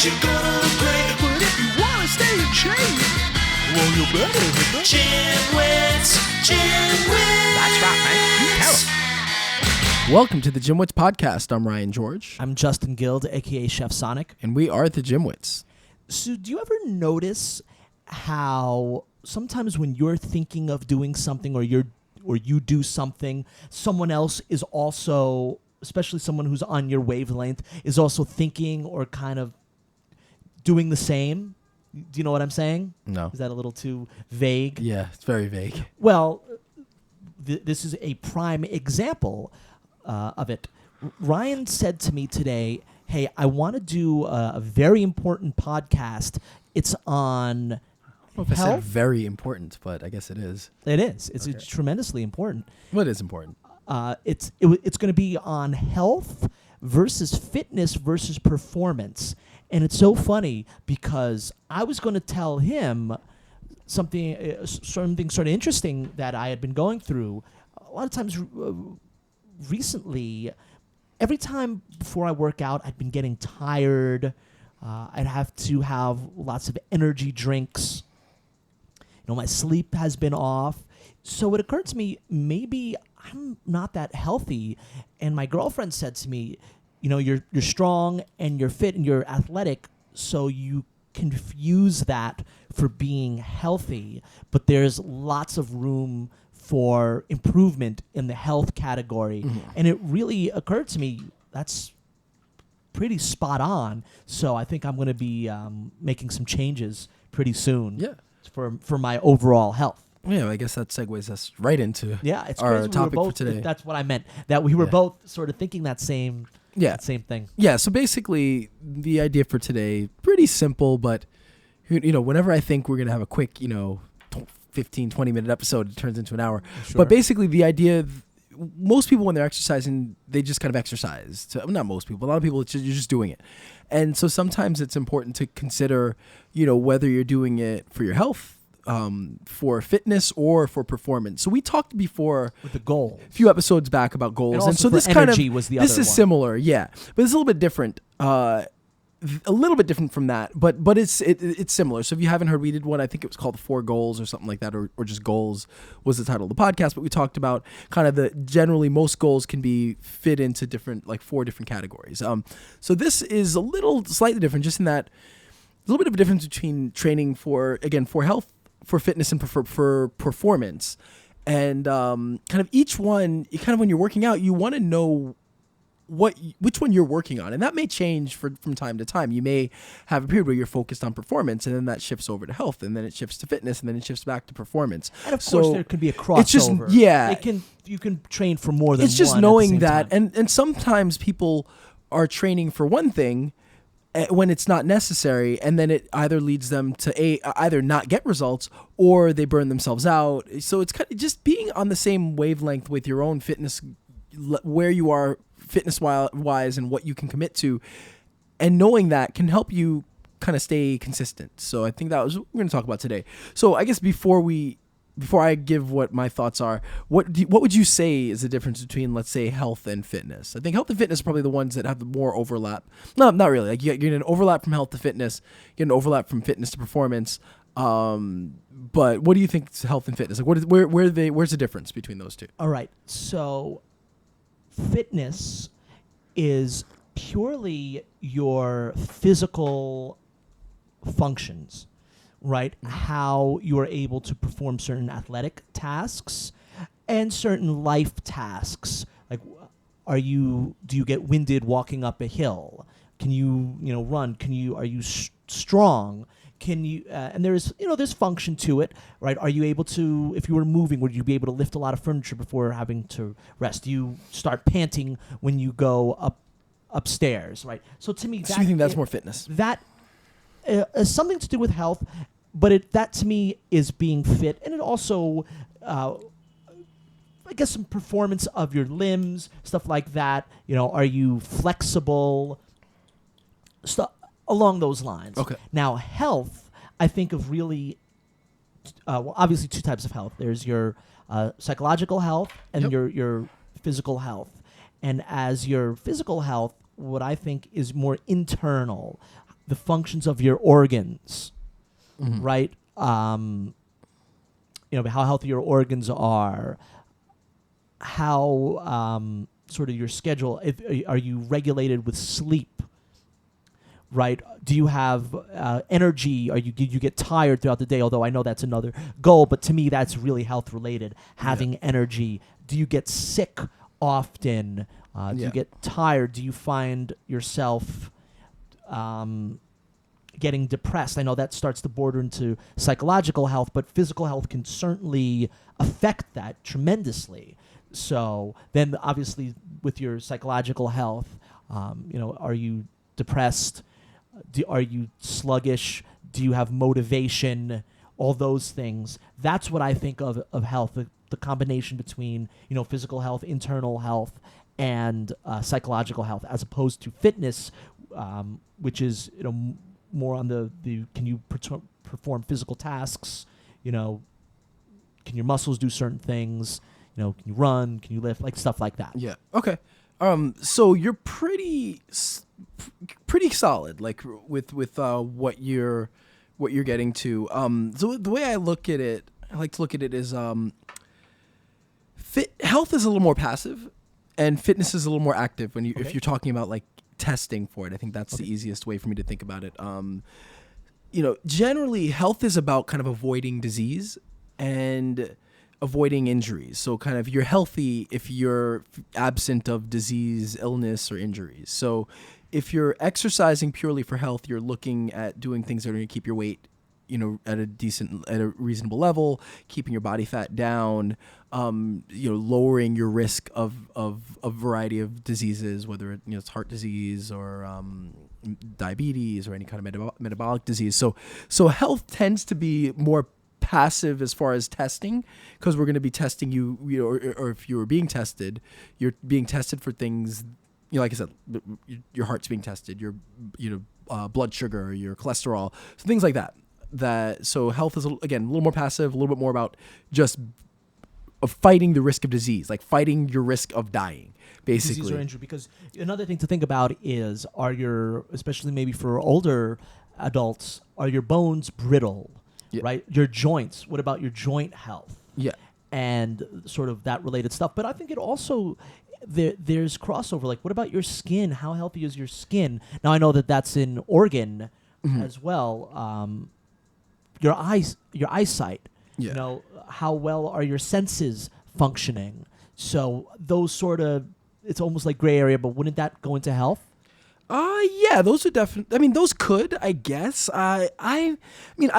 you're gonna look great. But if you wanna stay in shape, well, you better hit the GymWits. That's right, man. Tell 'em. Welcome to the GymWits podcast. I'm Ryan George. I'm Justin Guild, a.k.a. Chef Sonic. And we are the GymWits. So do you ever notice how sometimes when you're thinking of doing something or you do something, someone else is also, especially someone who's on your wavelength, is also thinking or kind of doing the same? Do you know what I'm saying? No. Is that a little too vague? Yeah, it's very vague. Well, this is a prime example of it. Ryan said to me today, hey, I want to do a very important podcast. It's on I don't know if I health. said very important, but I guess it is. It is. It's Okay. tremendously important. What is important? It's going to be on health versus fitness versus performance. And it's so funny because I was going to tell him something sort of interesting that I had been going through. A lot of times recently, every time before I work out, I'd been getting tired. I'd have to have lots of energy drinks. You know, my sleep has been off. So it occurred to me, maybe I'm not that healthy. And my girlfriend said to me, you know, you're strong and you're fit and you're athletic, so you confuse that for being healthy. But there's lots of room for improvement in the health category. Mm-hmm. And it really occurred to me, that's pretty spot on. So I think I'm going to be making some changes pretty soon. Yeah. For my overall health. Yeah, I guess that segues us right into it's our crazy. topic We were both, for today. That's what I meant. That we were both sort of thinking that same thing. Yeah, so basically the idea for today, pretty simple, but you know, whenever I think we're going to have a quick, 15, 20-minute episode, it turns into an hour. Sure. But basically the idea, most people when they're exercising, they just kind of exercise. So, not most people, a lot of people, you're just doing it. And so sometimes it's important to consider, whether you're doing it for your health, for fitness, or for performance. So we talked before with the goal a few episodes back about goals, and so for this energy was the this other is one. similar, yeah, but it's a little bit different. A little bit different from that, but it's similar. So if you haven't heard, we did one, I think it was called the 4 Goals or something like that, or just Goals was the title of the podcast. But we talked about kind of generally most goals can be fit into different, like 4 different categories. So this is a little slightly different, just in that a little bit of a difference between training for health, for fitness, and for performance. And kind of each one, when you're working out, you want to know which one you're working on, and that may change from time to time. You may have a period where you're focused on performance, and then that shifts over to health, and then it shifts to fitness, and then it shifts back to performance. And of course, there could be a crossover. It's just you can train for more than. It's just one knowing at the same that, time. and sometimes people are training for one thing when it's not necessary, and then it either leads them to either not get results or they burn themselves out. So it's kind of just being on the same wavelength with your own fitness, where you are fitness wise and what you can commit to, and knowing that can help you kind of stay consistent. So I think that was what we're going to talk about today. So I guess before I give what my thoughts are, what would you say is the difference between, let's say, health and fitness? I think health and fitness are probably the ones that have the more overlap. No, not really. Like you get an overlap from health to fitness, you get an overlap from fitness to performance. But what do you think is health and fitness? Like where's the difference between those two? All right. So fitness is purely your physical functions, right? How you are able to perform certain athletic tasks and certain life tasks. Like, do you get winded walking up a hill? Can you, run? Are you strong? Can you, and there's function to it, right? Are you able to, if you were moving, would you be able to lift a lot of furniture before having to rest? Do you start panting when you go upstairs, right? So to me, So you think that's more fitness? That is something to do with health, but that to me is being fit, and it also, I guess, some performance of your limbs, stuff like that. Are you flexible? Stuff along those lines. Okay. Now, health, I think of really, obviously 2 types of health. There's your psychological health and your physical health. And as your physical health, what I think is more internal. the functions of your organs, Mhm. right? How healthy your organs are, how sort of your schedule. Are you regulated with sleep? Right? Do you have energy? Do you get tired throughout the day? Although I know that's another goal, but to me that's really health related. Having energy. Do you get sick often? Do you get tired? Do you find yourself getting depressed? I know that starts to border into psychological health, but physical health can certainly affect that tremendously. So then, obviously, with your psychological health, are you depressed? Are you sluggish? Do you have motivation? All those things. That's what I think of health, the combination between, physical health, internal health, and psychological health, as opposed to fitness, which is, more on the can you perform physical tasks? Can your muscles do certain things? Can you run? Can you lift? Like stuff like that. Yeah. Okay. So you're pretty solid, like with what you're getting to. So the way I like to look at it is, health is a little more passive, and fitness is a little more active. If you're talking about like testing for it, I think that's the easiest way for me to think about it. Generally, health is about kind of avoiding disease and avoiding injuries. So kind of you're healthy if you're absent of disease, illness, or injuries. So if you're exercising purely for health, you're looking at doing things that are going to keep your weight, at a reasonable level, keeping your body fat down, lowering your risk of a variety of diseases, whether it's heart disease or diabetes or any kind of metabolic disease. So health tends to be more passive as far as testing, because we're going to be testing you, or if you were being tested, you're being tested for things, like I said, your heart's being tested, your blood sugar, your cholesterol, so things like that. So health is again a little more passive, a little bit more about just of fighting the risk of disease, like fighting your risk of dying, basically. Disease or injury. Because another thing to think about is, especially maybe for older adults, are your bones brittle? Yeah. Right? Your joints. What about your joint health? Yeah. And sort of that related stuff. But I think it also, there's crossover. Like, what about your skin? How healthy is your skin? Now, I know that's an organ as well. Your eyesight. Yeah. How well are your senses functioning? So those sort of, it's almost like gray area, but wouldn't that go into health? Yeah, those are definitely. I mean, those could, I guess. I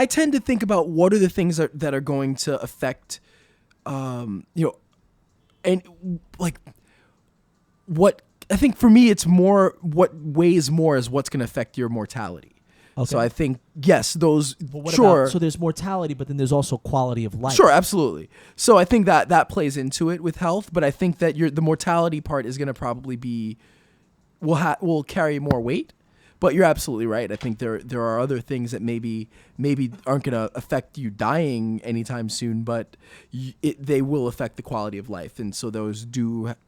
tend to think about what are the things that are going to affect, and like what I think for me, it's more what weighs more is what's going to affect your mortality. Okay. So I think yes, those. But sure. So there's mortality, but then there's also quality of life. Sure, absolutely. So I think that plays into it with health, but I think that the mortality part is going to probably be. Will carry more weight, but you're absolutely right. I think there are other things that maybe aren't going to affect you dying anytime soon, but they will affect the quality of life, and so those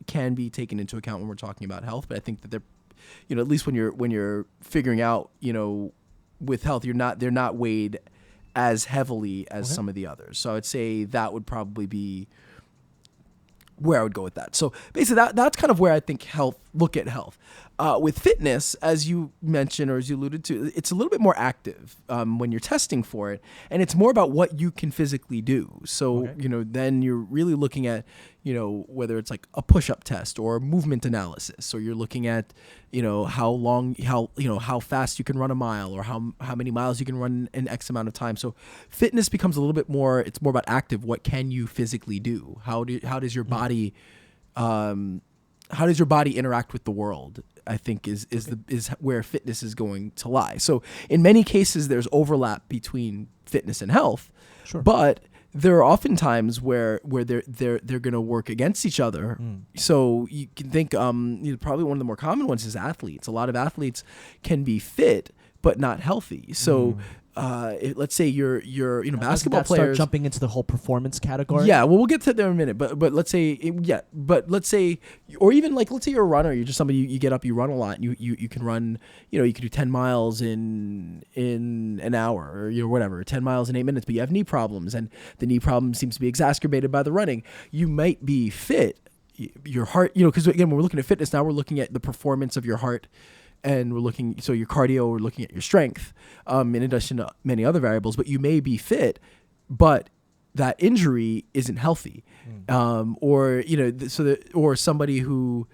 can be taken into account when we're talking about health. But I think that they're, at least when you're figuring out, with health, they're not weighed as heavily as some of the others. So I would say that would probably be where I would go with that. So basically that's kind of where I think look at health. With fitness, as you mentioned, or as you alluded to, it's a little bit more active when you're testing for it, and it's more about what you can physically do. So, then you're really looking at, whether it's like a push-up test or movement analysis, or you're looking at, how fast you can run a mile, or how many miles you can run in X amount of time. So fitness becomes a little bit more, it's more about active. What can you physically do? How does your body, interact with the world? I think is where fitness is going to lie. So in many cases, there's overlap between fitness and health, sure. But there are often times where they're going to work against each other. So you can think probably one of the more common ones is athletes. A lot of athletes can be fit but not healthy. So let's say you're basketball Doesn't that start players jumping into the whole performance category? Yeah, well, we'll get to there in a minute. But let's say or even like let's say you're a runner. You're just somebody you get up, you run a lot, and you can run. You can do 10 miles in an hour, or whatever, 10 miles in 8 minutes. But you have knee problems, and the knee problem seems to be exacerbated by the running. You might be fit. Your heart, because again, when we're looking at fitness now, we're looking at the performance of your heart. And we're looking, so your cardio, we're looking at your strength, in addition to many other variables. But you may be fit, but that injury isn't healthy, or somebody who.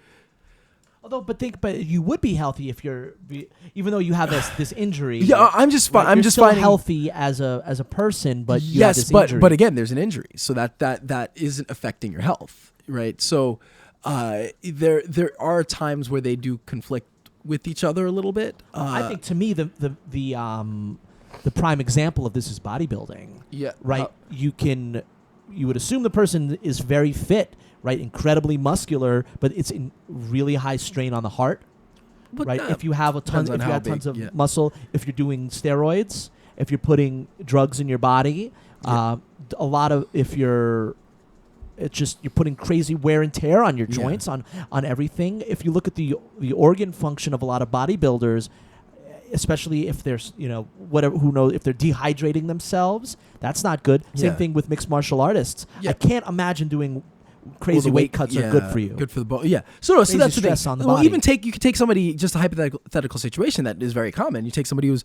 But you would be healthy if even though you have this injury. Yeah, I'm just still healthy as a person, but you have this injury. But again, there's an injury, so that isn't affecting your health, right? So there are times where they do conflict with each other a little bit. I think to me the prime example of this is bodybuilding. Yeah. Right. You would assume the person is very fit, right? Incredibly muscular, but it's in really high strain on the heart. Right. If you have tons of muscle, if you're doing steroids, if you're putting drugs in your body, you're putting crazy wear and tear on your joints, on everything. If you look at the organ function of a lot of bodybuilders, especially if they're if they're dehydrating themselves, that's not good. Same thing with mixed martial artists. I can't imagine doing crazy weight cuts are good for you. Good for the bone. Yeah. So that's the stress on the body. body. You could take somebody, just a hypothetical situation that is very common. You take somebody who's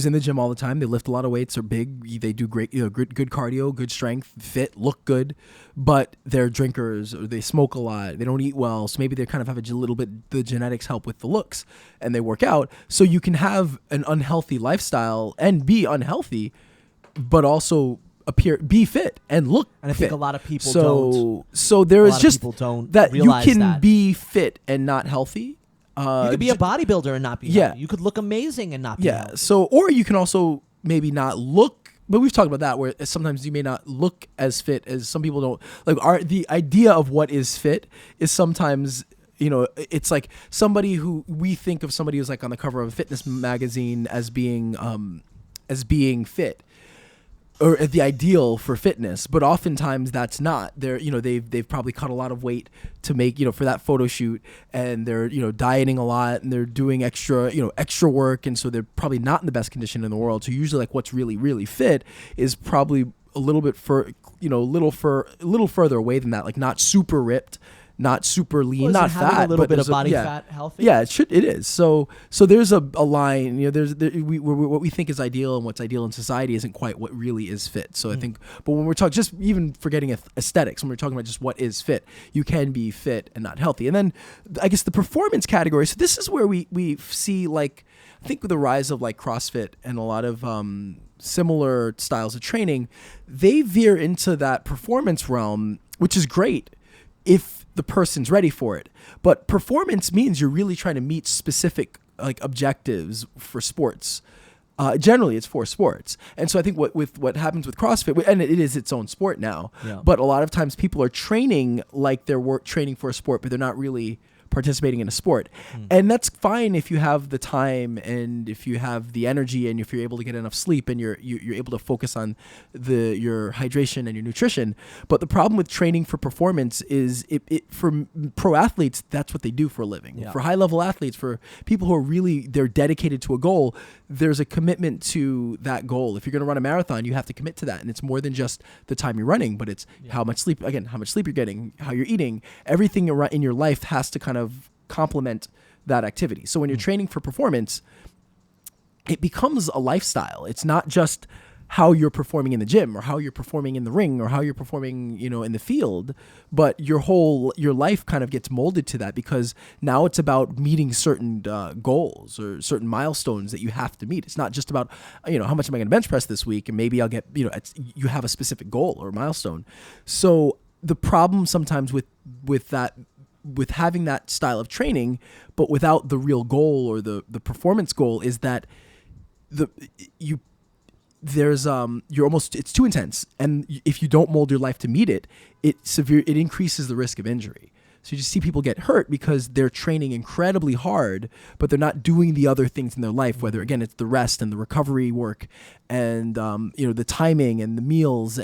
in the gym all the time. They lift a lot of weights, are big. They do great, good cardio, good strength, fit, look good, but they're drinkers or they smoke a lot. They don't eat well, so maybe they kind of have a little bit. The genetics help with the looks, and they work out. So you can have an unhealthy lifestyle and be unhealthy, but also be fit and look and I fit. think a lot of people don't. So there is just that you can be fit and not healthy. You could be a bodybuilder and not be healthy. You could look amazing and not be healthy. So, or you can also maybe not look, but we've talked about that where sometimes you may not look as fit as some people don't. Like the idea of what is fit is sometimes, it's like somebody who we think of somebody who's like on the cover of a fitness magazine as being fit. Or the ideal for fitness, but oftentimes that's not. They've probably cut a lot of weight to make for that photo shoot, and they're dieting a lot, and they're doing extra work, and so they're probably not in the best condition in the world. So usually, like what's really really fit is probably a little bit little further away than that, like not super ripped. Not super lean, not fat, a little bit of body fat healthy. Yeah, it is. So there's a line. What we think is ideal and what's ideal in society isn't quite what really is fit. So I think, but when we're talking, just even forgetting aesthetics, when we're talking about just what is fit, you can be fit and not healthy. And then I guess the performance category. So this is where we see I think with the rise of like CrossFit and a lot of similar styles of training, they veer into that performance realm, which is great if the person's ready for it. But performance means you're really trying to meet specific objectives for sports. Generally, it's for sports. And so I think what happens with CrossFit, and it is its own sport now, but a lot of times people are training like they're training for a sport, but they're not really participating in a sport. And that's fine if you have the time and if you have the energy and if you're able to get enough sleep and you're able to focus on your hydration and your nutrition. But the problem with training for performance is for pro athletes, that's what they do for a living. For high level athletes, for people who are they're dedicated to a goal, there's a commitment to that goal. If you're going to run a marathon, you have to commit to that. And it's more than just the time you're running, but it's how much sleep you're getting, how you're eating, everything in your life has to kind of complement that activity. So when you're training for performance, it becomes a lifestyle. It's not just how you're performing in the gym or how you're performing in the ring or how you're performing, in the field, but your life kind of gets molded to that because now it's about meeting certain goals or certain milestones that you have to meet. It's not just about, how much am I going to bench press this week? And maybe I'll get, you have a specific goal or milestone. So the problem sometimes with that, with having that style of training, but without the real goal or the performance goal is that it's too intense. And if you don't mold your life to meet it, it increases the risk of injury. So you just see people get hurt because they're training incredibly hard, but they're not doing the other things in their life, whether, again, it's the rest and the recovery work and, the timing and the meals,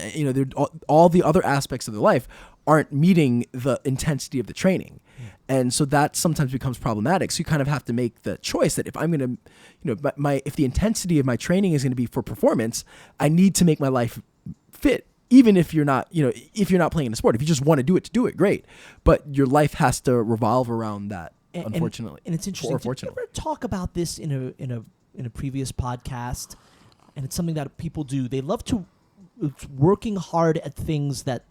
all the other aspects of their life aren't meeting the intensity of the training. And so that sometimes becomes problematic. So you kind of have to make the choice that if I'm going to, if the intensity of my training is going to be for performance, I need to make my life fit. Even if you're not, if you're not playing a sport, if you just want to do it, great. But your life has to revolve around that, unfortunately. And it's interesting. Did you ever talk about this in a previous podcast? And it's something that people do. They love to working hard at things that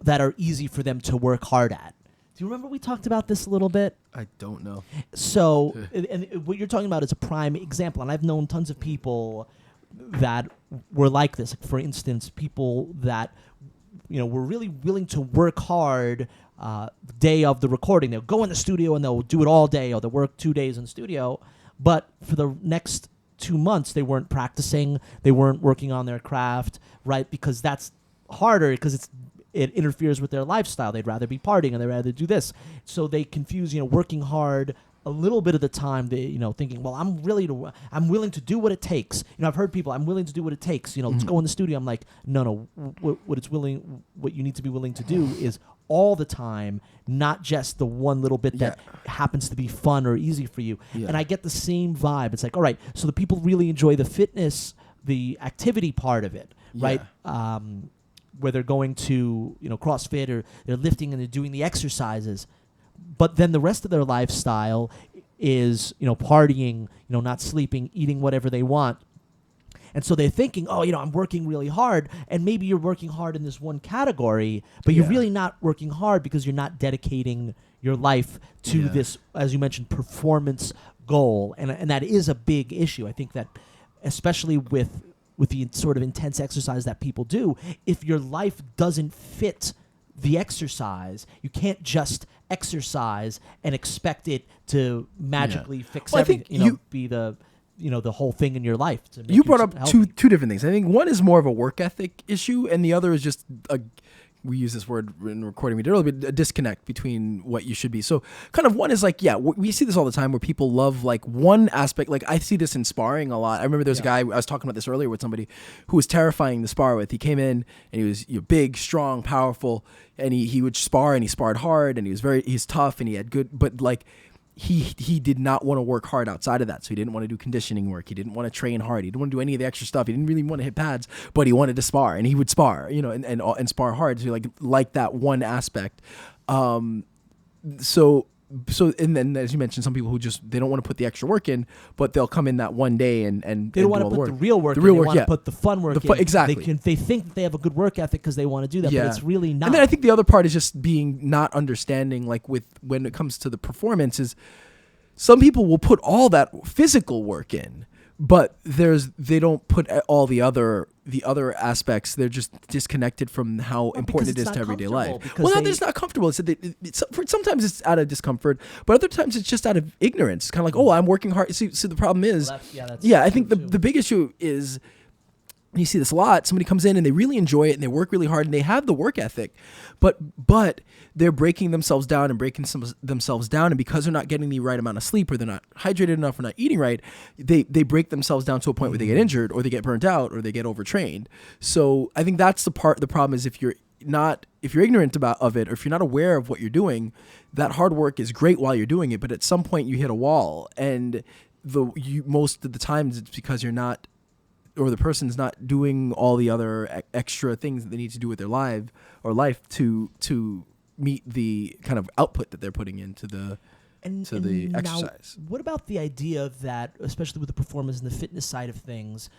are easy for them to work hard at. Do you remember we talked about this a little bit? I don't know. So, and what you're talking about is a prime example. And I've known tons of people that were like this. Like, for instance, people that were really willing to work hard the day of the recording. They'll go in the studio and they'll do it all day, or they'll work 2 days in the studio. But for the next 2 months, they weren't practicing. They weren't working on their craft, right? Because that's harder because it interferes with their lifestyle. They'd rather be partying and they'd rather do this. So they confuse, working hard a little bit of the time, they, thinking, well, I'm willing to do what it takes. I've heard people, I'm willing to do what it takes. Let's go in the studio. I'm like, no. What you need to be willing to do is all the time, not just the one little bit that happens to be fun or easy for you. Yeah. And I get the same vibe. It's like, all right, so the people really enjoy the fitness, the activity part of it, right? Where they're going to, CrossFit, or they're lifting and they're doing the exercises. But then the rest of their lifestyle is, partying, not sleeping, eating whatever they want. And so they're thinking, I'm working really hard. And maybe you're working hard in this one category, but you're really not working hard because you're not dedicating your life to this, as you mentioned, performance goal. And that is a big issue. I think that especially with the sort of intense exercise that people do, if your life doesn't fit the exercise, you can't just exercise and expect it to magically fix everything. Be the the whole thing in your life. You brought up two different things. I think one is more of a work ethic issue, and the other is just we use this word in recording we did earlier, but a disconnect between what you should be. So kind of one is like, we see this all the time where people love like one aspect. Like I see this in sparring a lot. I remember there's a guy, I was talking about this earlier with somebody who was terrifying to spar with. He came in and he was big, strong, powerful, and he would spar, and he sparred hard, and he's tough, and he had good, but like he did not want to work hard outside of that. So he didn't want to do conditioning work. He didn't want to train hard. He didn't want to do any of the extra stuff. He didn't really want to hit pads, but he wanted to spar, and he would spar, and spar hard. So like that one aspect. And then as you mentioned, some people who they don't want to put the extra work in, but they'll come in that one day and they don't want to put the real work in. They want to put the fun work in. Exactly. They think that they have a good work ethic because they want to do that, but it's really not. And then I think the other part is just being not understanding, like when it comes to the performance, is some people will put all that physical work in, but they don't put all the other aspects. They're just disconnected from how important it is to everyday life. Well, it's not comfortable. Sometimes it's out of discomfort, but other times it's just out of ignorance. It's kind of like, I'm working hard. See, the problem is, I think the big issue is, you see this a lot. Somebody comes in and they really enjoy it and they work really hard and they have the work ethic, but they're breaking themselves down, and because they're not getting the right amount of sleep, or they're not hydrated enough, or not eating right, they break themselves down to a point where they get injured, or they get burnt out, or they get overtrained. So I think that's the problem is if you're ignorant of it, or if you're not aware of what you're doing, that hard work is great while you're doing it, but at some point you hit a wall, and most of the times it's because you're not, or the person's not doing all the other extra things that they need to do with their life to meet the kind of output that they're putting into the exercise. Now, what about the idea that, especially with the performance and the fitness side of things,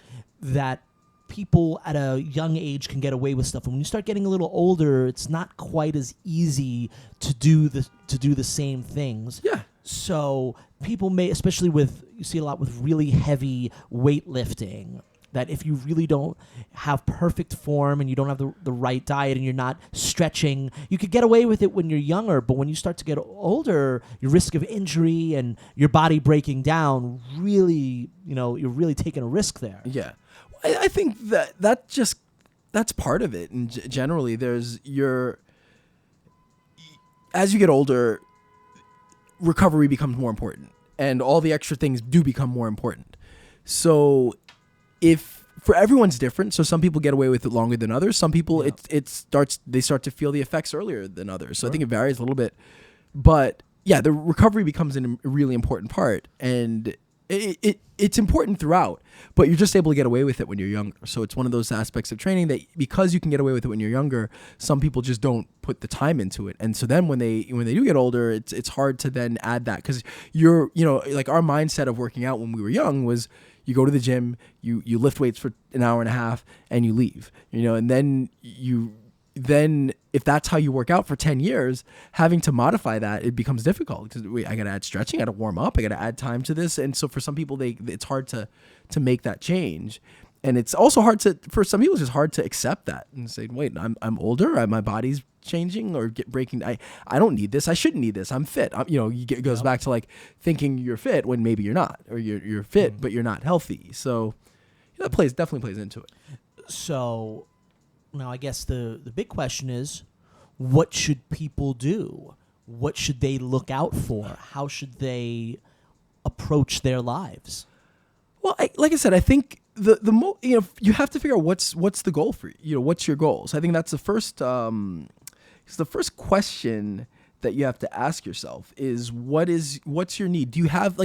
that people at a young age can get away with stuff, and when you start getting a little older, it's not quite as easy to do the same things. Yeah. So people may, especially you see a lot with really heavy weightlifting, that if you really don't have perfect form and you don't have the right diet and you're not stretching, you could get away with it when you're younger, but when you start to get older, your risk of injury and your body breaking down, really, you're really taking a risk there. Yeah. I think that's part of it. And generally as you get older, recovery becomes more important, and all the extra things do become more important. So if for everyone's different, so some people get away with it longer than others. Some people they start to feel the effects earlier than others. So I think it varies a little bit, but yeah, the recovery becomes a really important part, and it's important throughout, but you're just able to get away with it when you're younger. So it's one of those aspects of training that because you can get away with it when you're younger, some people just don't put the time into it. And so then when they do get older, it's hard to then add that, because like our mindset of working out when we were young was you go to the gym, you lift weights for an hour and a half and you leave, and then if that's how you work out for 10 years, having to modify that, it becomes difficult, because I got to add stretching, I got to warm up, I got to add time to this. And so for some people, it's hard to make that change. And it's also for some people, it's just hard to accept that and say, wait, I'm older, my body's changing or breaking. I don't need this. I shouldn't need this. I'm fit. It goes back to like thinking you're fit when maybe you're not, or you're fit, but you're not healthy. So that definitely plays into it. So now I guess the big question is, what should people do? What should they look out for? How should they approach their lives? Well, like I said, I think you have to figure out what's the goal for you. What's your goals? I think that's the first question that you have to ask yourself is what's your need? Do you have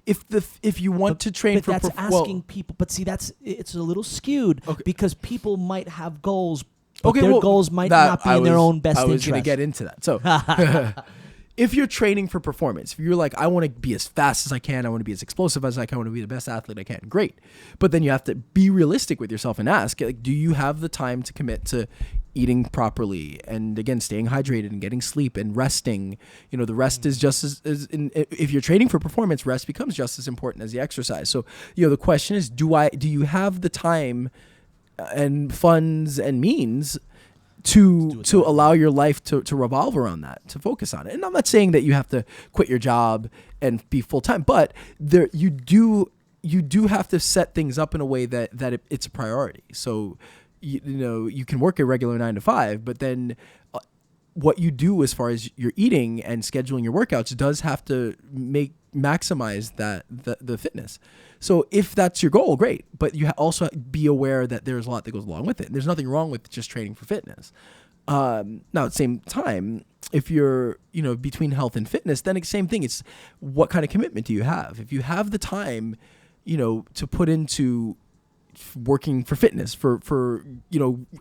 if you want to train but for that's asking people, but see, it's a little skewed because people might have goals, but their goals might not be in their own best interest. I was going to get into that. So if you're training for performance, if you're like, I want to be as fast as I can, I want to be as explosive as I can, I want to be the best athlete I can, great. But then you have to be realistic with yourself and ask, do you have the time to commit to eating properly, and again, staying hydrated and getting sleep and resting? The rest is just if you're training for performance, rest becomes just as important as the exercise. So, the question is, do you have the time and funds and means to allow your life to revolve around that, to focus on it? And I'm not saying that you have to quit your job and be full time, but you do have to set things up in a way that it's a priority. So you can work a regular 9 to 5, but then what you do as far as your eating and scheduling your workouts does have to maximize the fitness. So if that's your goal, great. But you also be aware that there's a lot that goes along with it. There's nothing wrong with just training for fitness. Now at the same time, if you're, between health and fitness, then it's the same thing. It's what kind of commitment do you have? If you have the time, to put into working for fitness, for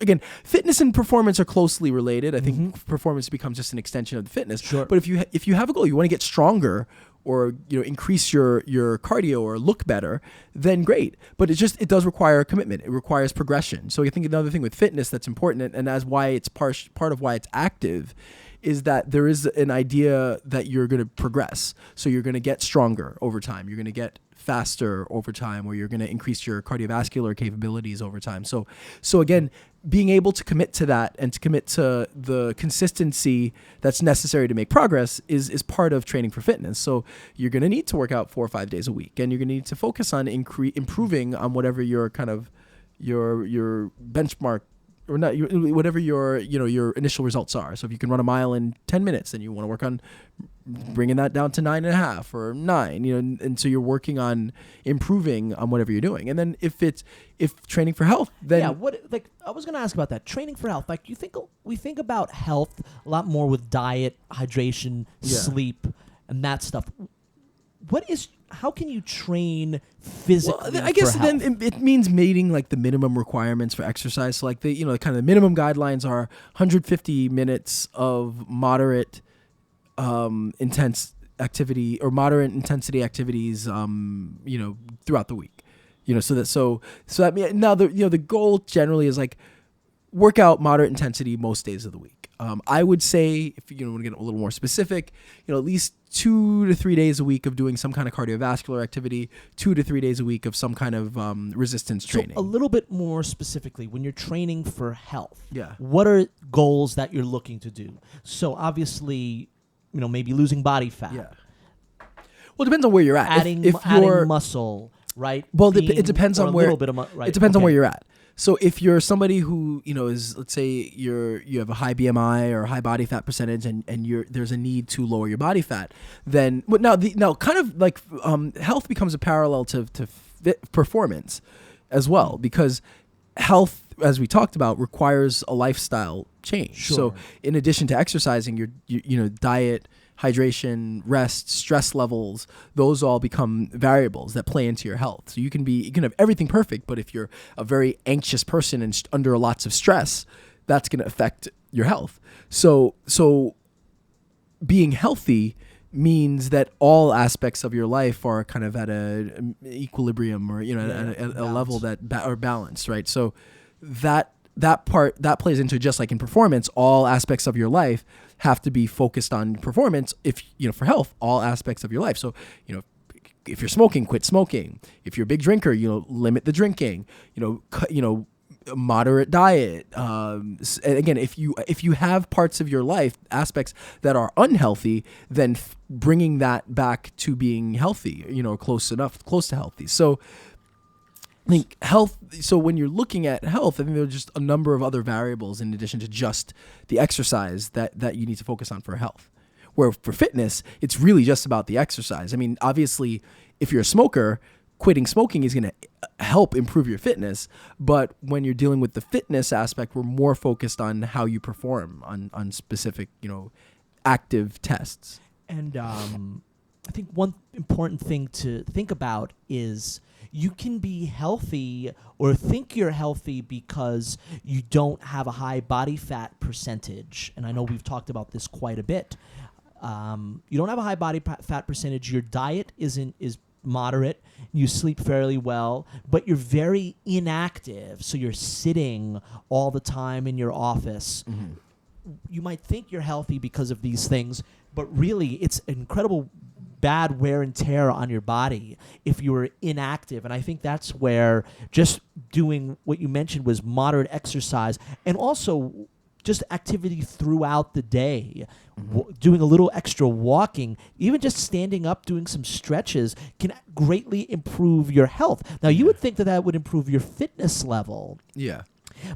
again, fitness and performance are closely related. I think performance becomes just an extension of the fitness. Sure. But if you have a goal, you want to get stronger, or increase your cardio or look better, then great. But it does require a commitment. It requires progression. So I think another thing with fitness that's important, and as why it's part of why it's active, is that there is an idea that you're going to progress. So you're going to get stronger over time. You're going to get faster over time, or you're going to increase your cardiovascular capabilities over time. So again, being able to commit to that and to commit to the consistency that's necessary to make progress is part of training for fitness. So you're going to need to work out 4 or 5 days a week, and you're going to need to focus on improving on whatever your kind of your benchmark, or not, whatever your initial results are. So if you can run a mile in 10 minutes, then you want to work on bringing that down to 9.5 or 9, and so you're working on improving on whatever you're doing. And then if training for health, then I was going to ask about that training for health. Like, we think about health a lot more with diet, hydration, sleep, and that stuff. How can you train physically? Well, I guess for then health? it means meeting like the minimum requirements for exercise. So like the kind of the minimum guidelines are 150 minutes of moderate intense activity, or moderate intensity activities throughout the week. So that means now the goal generally is like work out moderate intensity most days of the week. I would say, if you want to get a little more specific, at least 2 to 3 days a week of doing some kind of cardiovascular activity, 2 to 3 days a week of some kind of resistance training. So a little bit more specifically, when you're training for health, yeah, what are goals that you're looking to do? So obviously, maybe losing body fat. Yeah. Well, it depends on where you're at. Adding muscle, right? Well, it depends on where. Right? It depends on where you're at. So if you're somebody who, is, let's say you have a high BMI or high body fat percentage, and there's a need to lower your body fat, then now kind of like health becomes a parallel to performance as well, because health, as we talked about, requires a lifestyle change. Sure. So in addition to exercising, your diet, hydration, rest, stress levels, those all become variables that play into your health. So you can have everything perfect, but if you're a very anxious person and under lots of stress, that's going to affect your health. So being healthy means that all aspects of your life are kind of at a equilibrium, or at a level that are balanced, right? So that plays into, just like in performance, all aspects of your life have to be focused on performance. If for health, all aspects of your life. So if you're smoking, quit smoking. If you're a big drinker, limit the drinking. Moderate diet. And again, if you have parts of your life, aspects that are unhealthy, then bringing that back to being healthy, close to healthy. So I think health. So when you're looking at health, I think there are just a number of other variables in addition to just the exercise that you need to focus on for health. Where for fitness, it's really just about the exercise. I mean, obviously, if you're a smoker, quitting smoking is going to help improve your fitness. But when you're dealing with the fitness aspect, we're more focused on how you perform on specific, active tests. And I think one important thing to think about is you can be healthy or think you're healthy because you don't have a high body fat percentage. And I know we've talked about this quite a bit. You don't have a high body fat percentage. Your diet is moderate. You sleep fairly well, but you're very inactive. So you're sitting all the time in your office. Mm-hmm. You might think you're healthy because of these things, but really it's incredible bad wear and tear on your body if you were inactive. And I think that's where just doing what you mentioned was moderate exercise, and also just activity throughout the day, doing a little extra walking, even just standing up, doing some stretches can greatly improve your health. Now, you would think that would improve your fitness level. Yeah.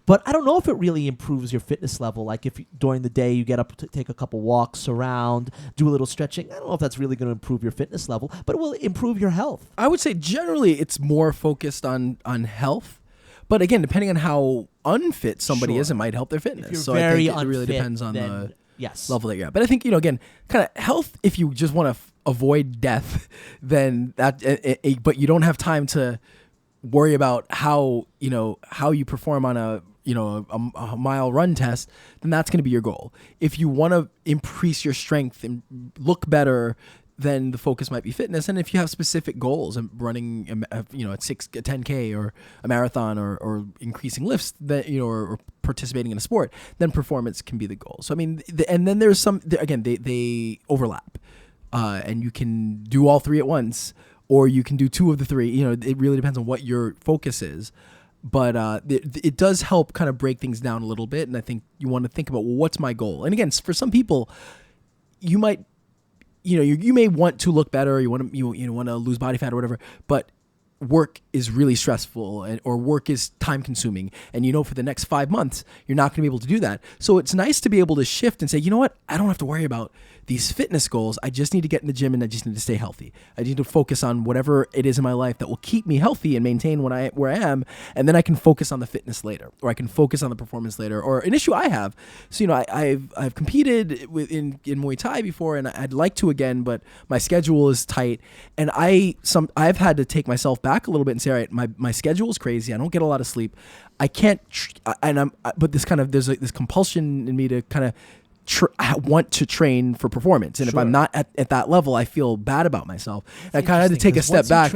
But I don't know if it really improves your fitness level. Like if during the day you get up to take a couple walks around, do a little stretching. I don't know if that's really going to improve your fitness level, but it will improve your health. I would say generally it's more focused on health. But again, depending on how unfit somebody is, it might help their fitness. If you're so very I think it really unfit, depends on then, the level that you're at. But I think, again, kind of health, if you just want to avoid death, then but you don't have time to worry about how you perform on a mile run test, then that's going to be your goal. If you want to increase your strength and look better, then the focus might be fitness. And if you have specific goals and running, a 10K or a marathon or increasing lifts, that or participating in a sport, then performance can be the goal. So I mean, and then there's some again they overlap, and you can do all three at once, or you can do two of the three. It really depends on what your focus is. But it does help kind of break things down a little bit, and I think you want to think about, well, what's my goal? And again, for some people, you might. You may want to look better, you want to lose body fat or whatever, but work is really stressful or work is time consuming. And for the next 5 months, you're not going to be able to do that. So it's nice to be able to shift and say, you know what? I don't have to worry about these fitness goals. I just need to get in the gym and I just need to stay healthy. I need to focus on whatever it is in my life that will keep me healthy and maintain where I am. And then I can focus on the fitness later, or I can focus on the performance later, or an issue I have. So, I've competed in Muay Thai before, and I'd like to again, but my schedule is tight. And I've had to take myself back a little bit and say, all right, my schedule is crazy. I don't get a lot of sleep. I can't, but there's this compulsion in me to kind of want to train for performance, and if I'm not at that level, I feel bad about myself. And I kind of had to take a step back.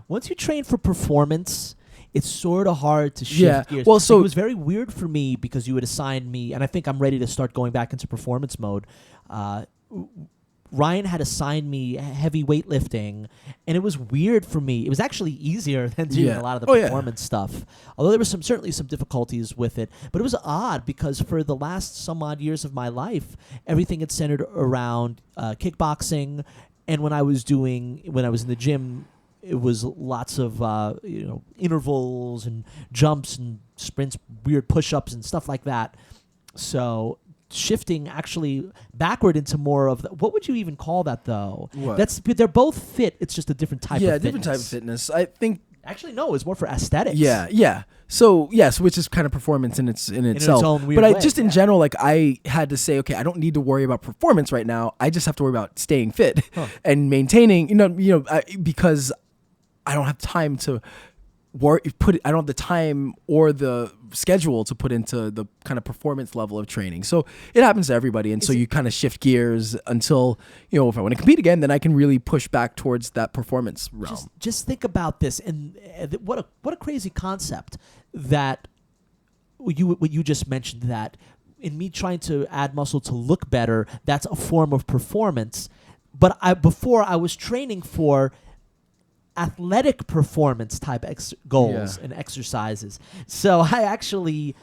Once you train for performance, it's sort of hard to shift gears. Well, so it was very weird for me because you had assigned me, and I think I'm ready to start going back into performance mode. Ryan had assigned me heavy weightlifting, and it was weird for me. It was actually easier than doing a lot of the performance stuff. Although there was certainly some difficulties with it, but it was odd because for the last some odd years of my life, everything had centered around kickboxing, and when I was in the gym it was lots of intervals and jumps and sprints, weird push-ups and stuff like that. So shifting actually backward into more of what would you even call that though? What? They're both fit. It's just a different type of fitness. Yeah, different type of fitness. I think. Actually, no, it's more for aesthetics. Yeah. So yes, which is kind of performance in itself. its own weird but way, just in general, like I had to say, okay, I don't need to worry about performance right now. I just have to worry about staying fit and maintaining. Because I don't have time to I don't have the time or the schedule to put into the kind of performance level of training. So it happens to everybody. And so you kind of shift gears until, if I want to compete again, then I can really push back towards that performance realm. Just think about this. And what a crazy concept that what you just mentioned, that in me trying to add muscle to look better, that's a form of performance. But before I was training for athletic performance type goals and exercises. So I actually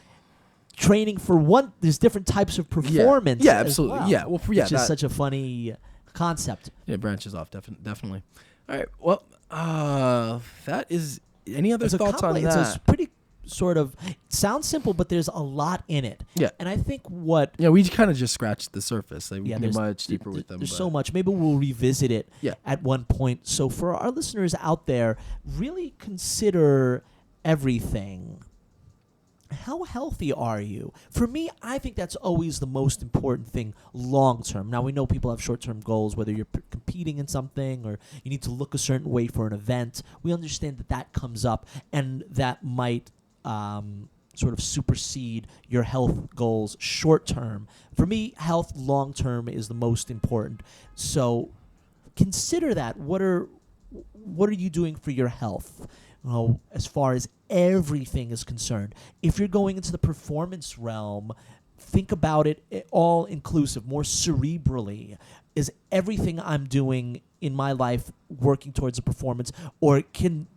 training for there's different types of performance. Yeah, absolutely. Well, Yeah. Well, which is such a funny concept. Yeah, it branches off definitely. All right. Well, that is. Any other thoughts on that? It's pretty sort of sounds simple, but there's a lot in it. Yeah. And I think we kind of just scratched the surface. Like, we can be much deeper with them. There's so much. Maybe we'll revisit it at one point. So for our listeners out there, really consider everything. How healthy are you? For me, I think that's always the most important thing long term. Now, we know people have short-term goals, whether you're competing in something or you need to look a certain way for an event. We understand that comes up, and that might sort of supersede your health goals short term. For me, health long term is the most important. So consider that. What are you doing for your health? As far as everything is concerned. If you're going into the performance realm, think about it all inclusive, more cerebrally. Is everything I'm doing in my life working towards a performance, or can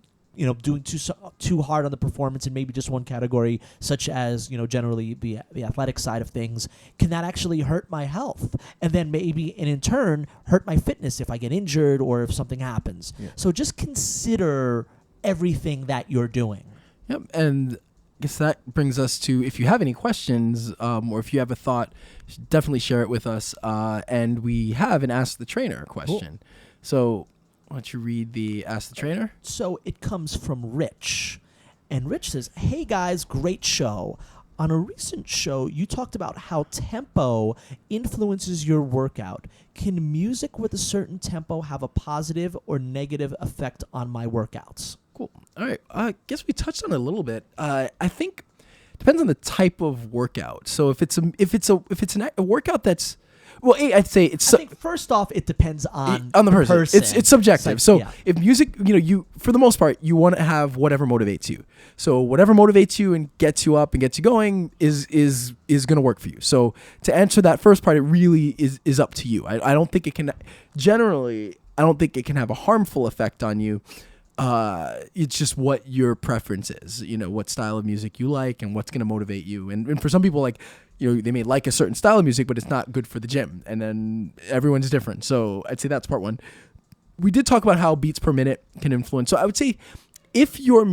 doing too hard on the performance in maybe just one category, such as generally the athletic side of things, can that actually hurt my health, and then maybe in turn hurt my fitness if I get injured or if something happens? Yeah. So just consider everything that you're doing. Yep, and I guess that brings us to, if you have any questions or if you have a thought, definitely share it with us. And we have an Ask the Trainer question. Cool. So why don't you read the Ask the Trainer? So it comes from Rich. And Rich says, "Hey guys, great show. On a recent show, you talked about how tempo influences your workout. Can music with a certain tempo have a positive or negative effect on my workouts?" Cool. All right. I guess we touched on it a little bit. I think it depends on the type of workout. So if it's a workout that's, well, I'd say it's. I think first off, it depends on the person. It's subjective. If music, you for the most part, you want to have whatever motivates you. So whatever motivates you and gets you up and gets you going is going to work for you. So to answer that first part, it really is up to you. I don't think it can. Generally, I don't think it can have a harmful effect on you. It's just what your preference is. What style of music you like and what's going to motivate you. And for some people, like, they may like a certain style of music, but it's not good for the gym. And then everyone's different. So I'd say that's part one. We did talk about how beats per minute can influence. So I would say if your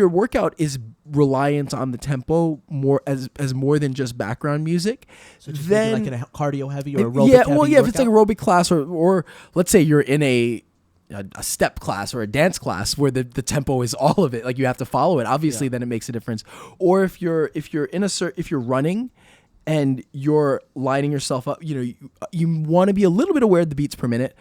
workout is reliant on the tempo more than just background music, so just then like in a cardio heavy or aerobic heavy workout? If it's like aerobic class or let's say you're in a step class or a dance class where the tempo is all of it, like you have to follow it, obviously, then it makes a difference. Or if you're running and you're lining yourself up, you want to be a little bit aware of the beats per minute,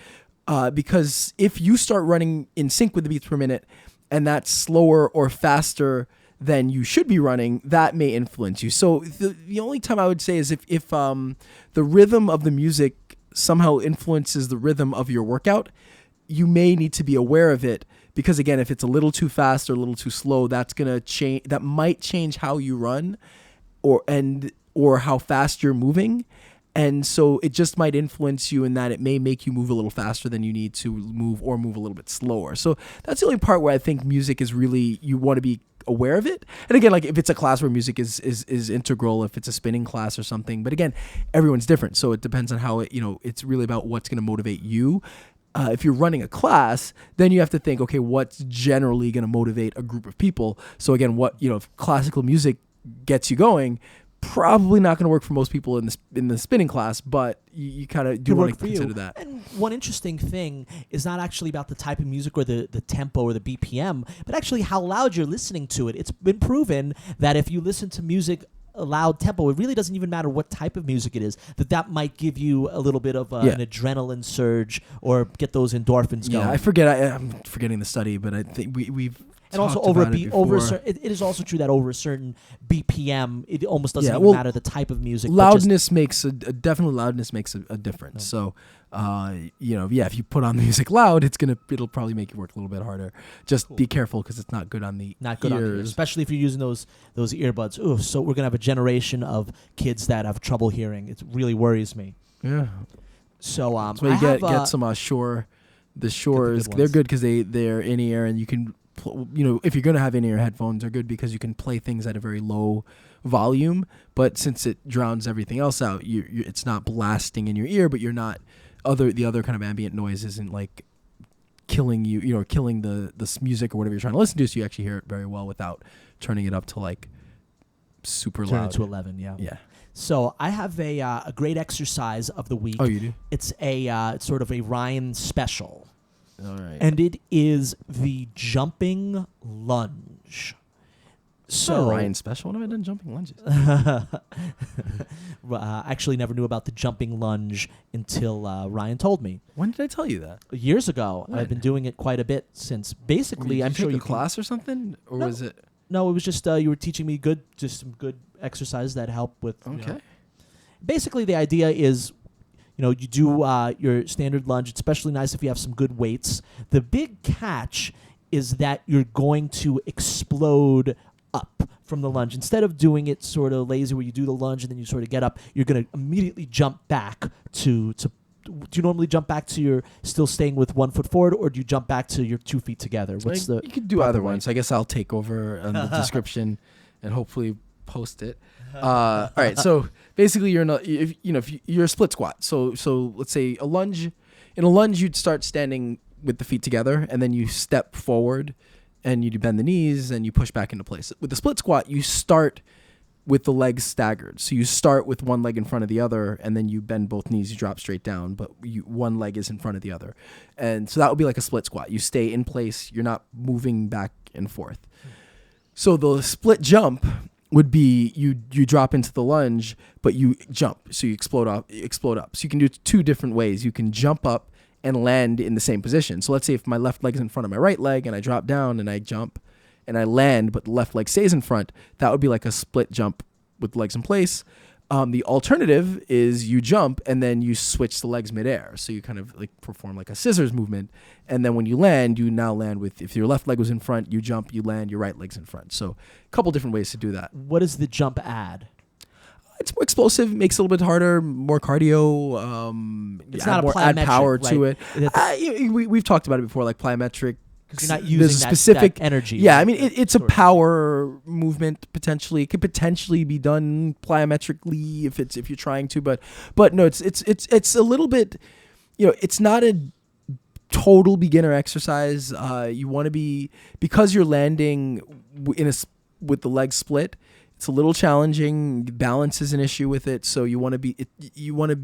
because if you start running in sync with the beats per minute and that's slower or faster than you should be running, that may influence you. So the only time I would say is if the rhythm of the music somehow influences the rhythm of your workout, you may need to be aware of it, because again, if it's a little too fast or a little too slow, that's gonna change. That might change how you run, or how fast you're moving, and so it just might influence you in that it may make you move a little faster than you need to move, or move a little bit slower. So that's the only part where I think music is really, you want to be aware of it. And again, like if it's a class where music is integral, if it's a spinning class or something. But again, everyone's different, so it depends on how it's really about what's going to motivate you. if you're running a class, then you have to think, okay, what's generally going to motivate a group of people? So again, if classical music gets you going, probably not going to work for most people in the spinning class, but you kind of do want to consider that. And one interesting thing is not actually about the type of music or the tempo or the BPM, but actually how loud you're listening to it. It's been proven that if you listen to music a loud tempo, it really doesn't even matter what type of music it is, that might give you a little bit of an adrenaline surge or get those endorphins going. Yeah, I'm forgetting the study, but I think we've and also it is also true that over a certain BPM, it almost doesn't even matter the type of music. Loudness makes a difference. So, if you put on the music loud, it'll probably make it work a little bit harder. Just be careful because it's not good on the ears, especially if you're using those earbuds. Ooh, so we're gonna have a generation of kids that have trouble hearing. It really worries me. Yeah. So that's why you get some Shure. The Shures, they're good because they're in ear, and you can. If you're going to have in-ear headphones, they're good because you can play things at a very low volume, but since it drowns everything else out, it's not blasting in your ear, but you're not the other kind of ambient noise isn't like killing you, killing the music or whatever you're trying to listen to, so you actually hear it very well without turning it up to like super loud. Turn it to 11, yeah. Yeah. So I have a great exercise of the week. Oh, you do? It's it's sort of a Ryan special. All right. And it is the jumping lunge. So Ryan special? What have I done jumping lunges? I actually never knew about the jumping lunge until Ryan told me. When did I tell you that? Years ago. When? I've been doing it quite a bit since. Basically, I'm sure you class or something, or was it? No, it was just you were teaching me some good exercises that help with. Okay. Basically, the idea is. You do your standard lunge. It's especially nice if you have some good weights. The big catch is that you're going to explode up from the lunge. Instead of doing it sort of lazy where you do the lunge and then you sort of get up, you're going to immediately jump back to do you normally jump back to your still staying with 1 foot forward, or do you jump back to your 2 feet together? You could do either one. So I guess I'll take over on the description and hopefully post it. All right, so basically if you're a split squat. So let's say a lunge. In a lunge, you'd start standing with the feet together, and then you step forward, and you bend the knees, and you push back into place. With the split squat, you start with the legs staggered. So you start with one leg in front of the other, and then you bend both knees, you drop straight down, but one leg is in front of the other. And so that would be like a split squat. You stay in place, you're not moving back and forth. So the split jump would be you drop into the lunge, but you jump, so you explode up. So you can do it 2 different ways. You can jump up and land in the same position. So let's say if my left leg is in front of my right leg, and I drop down and I jump, and I land, but the left leg stays in front, that would be like a split jump with legs in place. The alternative is you jump and then you switch the legs midair. So you kind of like perform like a scissors movement. And then when you now land with, if your left leg was in front, you jump, you land, your right leg's in front. So a couple different ways to do that. What does the jump add? It's more explosive, makes it a little bit harder, more cardio. It's not more add power to it. We've talked about it before, like plyometric. You're not using specific energy. Yeah, I mean, it's a power movement potentially. It could potentially be done plyometrically if you're trying to, but no, it's a little bit, it's not a total beginner exercise. You want to be, because you're landing with the leg split. It's a little challenging. Balance is an issue with it, so you want to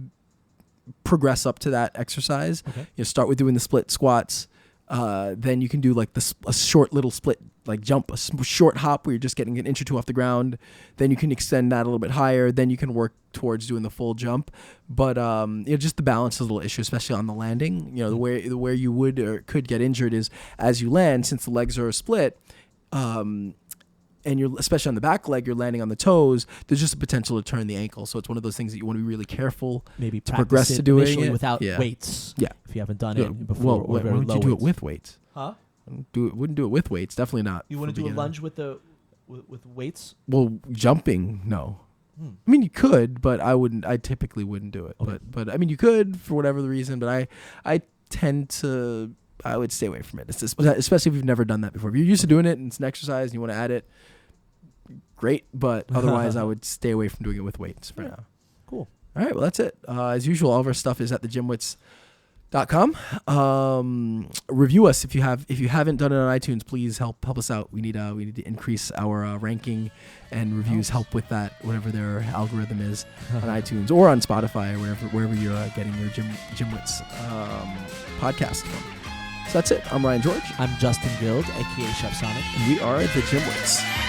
progress up to that exercise. Okay. You start with doing the split squats. Then you can do like a short little split, like jump, a short hop where you're just getting an inch or 2 off the ground. Then you can extend that a little bit higher. Then you can work towards doing the full jump. But just the balance is a little issue, especially on the landing. The where you would or could get injured is as you land, since the legs are split. And you're, especially on the back leg, you're landing on the toes. There's just a potential to turn the ankle. So it's one of those things that you want to be really careful. Maybe to progress to doing it without weights. Yeah, if you haven't done it before. Why would you do it with weights? Huh? Wouldn't do it with weights. Definitely not. You wouldn't do a lunge with weights? Well, jumping, no. I mean, you could, but I wouldn't. I typically wouldn't do it. Okay. But I mean, you could for whatever the reason. But I tend to. I would stay away from it. It's just, especially if you've never done that before. If you're used to doing it and it's an exercise and you want to add it, great. But otherwise, I would stay away from doing it with weights for now. Cool. All right. Well, that's it. As usual, all of our stuff is at the GymWits Review us if you haven't done it on iTunes. Please help us out. We need to increase our ranking, and reviews help with that, whatever their algorithm is on iTunes or on Spotify or wherever you're getting your GymWits podcast from. So that's it. I'm Ryan George. I'm Justin Guild, aka Chef Sonic. And we are the GymWits.